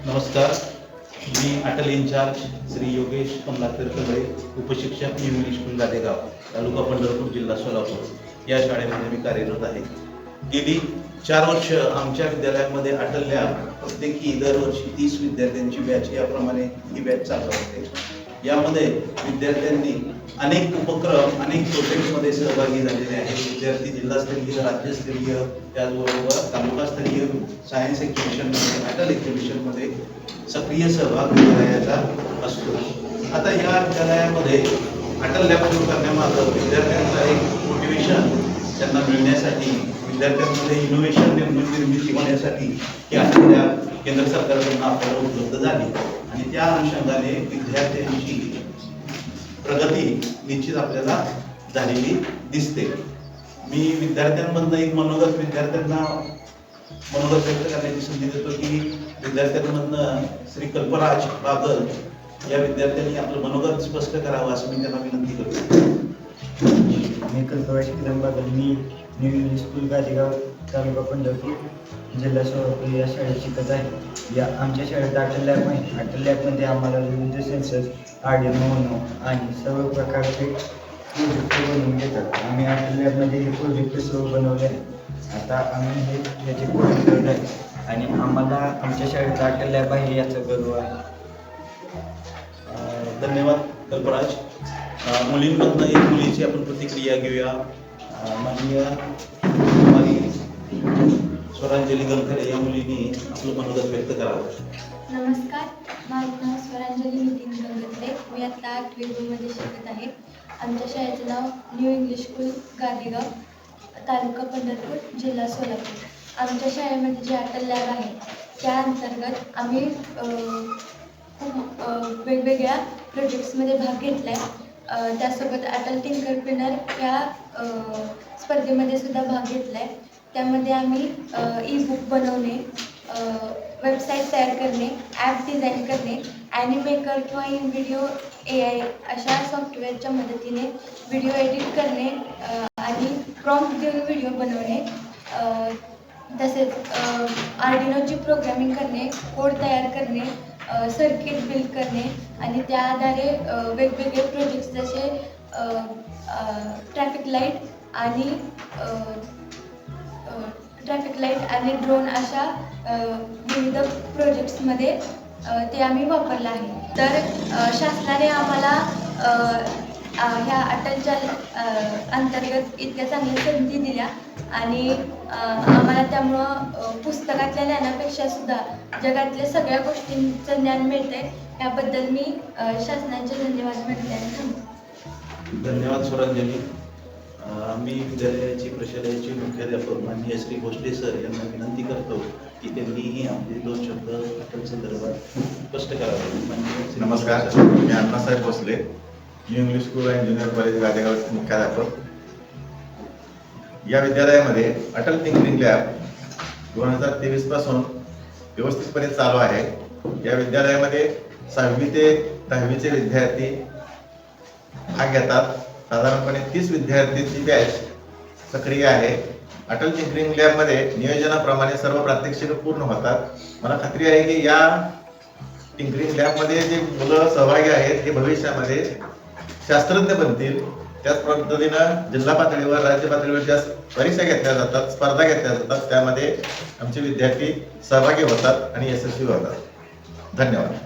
नमस्कार, मी अटल इंचार्ज श्री योगेश कमलाकर कबळे, उपशिक्षक new English school Gadegaon, taluka Pandharpur, जिल्हा सोलापूर या शाळेमध्ये मी कार्यरत आहे। गेली 4 वर्ष आमच्या विद्यालयामध्ये अटल लॅब प्रत्येकी दरवर्षी 30 विद्यार्थ्यांची बॅच याप्रमाणे ही बॅच चालू असते। यामध्ये विद्यार्थ्यांनी अनेक उपक्रम, अनेक प्रोजेक्टमध्ये सहभागी झालेले आहेत। विद्यार्थी जिल्हास्तरीय, राज्यस्तरीय, त्याचबरोबर तालुकास्तरीय सायन्स एक्झिबिशनमध्ये, अटल एक्झिबिशनमध्ये सक्रिय सहभाग विद्यालयाचा असतो। आता या विद्यालयामध्ये अटल लॅब सुरू करण्यामागं विद्यार्थ्यांचा एक मोटिवेशन त्यांना मिळण्यासाठी, विद्यार्थ्यांमध्ये इनोव्हेशन निर्मिती होण्यासाठी ही अटल लॅब केंद्र सरकारकडून आपल्याला उपलब्ध झाली आणि त्या अनुषंगाने विद्यार्थ्यांची प्रगती निश्चित आपल्याला झालेली दिसते। मी विद्यार्थ्यांमधनं एक विद्यार्थ्यांना मनोगत व्यक्त करण्याची संधी देतो की विद्यार्थ्यांमधनं श्री कल्पराज बागल या विद्यार्थ्यांनी आपलं मनोगत स्पष्ट करावं असं मी त्यांना विनंती करतो। मी कल्पराज बागल, मी new English school Gadegaon, taluka Pandharpur, जिल्हा सोलापूर या शाळेत शिकत आहे। या आमच्या शाळेत अटल लॅब आहे। अटल लॅबमध्ये आम्हाला विविध सेन्सर्स, आर्डिनो आणि सर्व प्रकारचे प्रोजेक्ट बनवून घेतात। आम्ही अटल लॅबमध्ये हे प्रोजेक्ट सर्व बनवले आहे। आता आम्ही याचे कोडिंग करत आहे आणि आम्हाला आमच्या शाळेत अटल लॅब आहे याचा गर्व आहे। धन्यवाद कल्पराज। मुलींमधनं एक मुलीची आपण प्रतिक्रिया घेऊया। माननीय स्वरांजली गंगखरे या मुलीने आपलं मनोगत व्यक्त करावं। नमस्कार, माझं नाव स्वरांजली नितीन गंगखरे, मी आता 8वी मध्ये शिकत आहे। आमच्या शाळेचं नाव new English school Gadegaon, taluka Pandharpur, जिल्हा सोलापूर। आमच्या शाळेमध्ये जे अटल लॅब आहे त्या अंतर्गत आम्ही खूप वेगवेगळ्या प्रोजेक्ट्समध्ये भाग घेतला आहे। त्यासोबत अटल टिंकरप्रेनर या स्पर्धेमध्ये सुद्धा भाग घेतला आहे। त्यामध्ये आम्ही ई बुक बनवणे, वेबसाईट तयार करणे, ॲप डिझाईन करणे, ॲनिमेकर किंवा InVideo AI अशा सॉफ्टवेअरच्या मदतीने व्हिडिओ एडिट करणे आणि प्रॉम्प्ट देऊन व्हिडिओ बनवणे, तसेच आर्डिनोची प्रोग्रामिंग करणे, कोड तयार करणे, सर्किट बिल्ड करणे आणि त्या आधारे वेगवेगळे प्रोजेक्ट्स जसे ट्रॅफिक लाईट आणि ड्रोन अशा विविध प्रोजेक्ट्समध्ये ते आम्ही वापरलं आहे। तर शासनाने आम्हाला ह्या अटलच्या अंतर्गत इतक्या चांगल्या संधी दिल्या आणि आम्हाला त्यामुळं पुस्तकातल्या ज्ञानापेक्षा सुद्धा जगातल्या सगळ्या गोष्टींचं ज्ञान मिळतंय। याबद्दल मी शासनाचे धन्यवाद म्हणते आणि थांबते। धन्यवाद स्वरांजली। मी विद्यालयाची प्रशालेचे मुख्याध्यापक माननीय श्री भोसले सर यांना विनंती करतो की त्यांनीही आपले 2 शब्द अटल संदर्भात स्पष्ट करावे। नमस्कार, मी Annasaheb Bhosale, new English school and junior college गादेगावचे मुख्याध्यापक। या विद्यालयामध्ये अटल टिंकरिंग लॅब 2023 पासून व्यवस्थितपणे चालू आहे। या विद्यालयामध्ये 6वी ते 10वीचे विद्यार्थी भाग घेतात। साधारणपणे 30 विद्यार्थ्यांची बॅच सक्रिय आहे। अटल टिंकरिंग लॅबमध्ये नियोजनाप्रमाणे सर्व प्रात्यक्षिक पूर्ण होतात। मला खात्री आहे की या टिंकरिंग लॅबमध्ये जे मुलं सहभागी आहेत हे भविष्यामध्ये शास्त्रज्ञ बनतील। त्याच पद्धतीनं जिल्हा पातळीवर, राज्य पातळीवर ज्या परीक्षा घेतल्या जातात, स्पर्धा घेतल्या जातात, त्यामध्ये आमचे विद्यार्थी सहभागी होतात आणि यशस्वी होतात। धन्यवाद।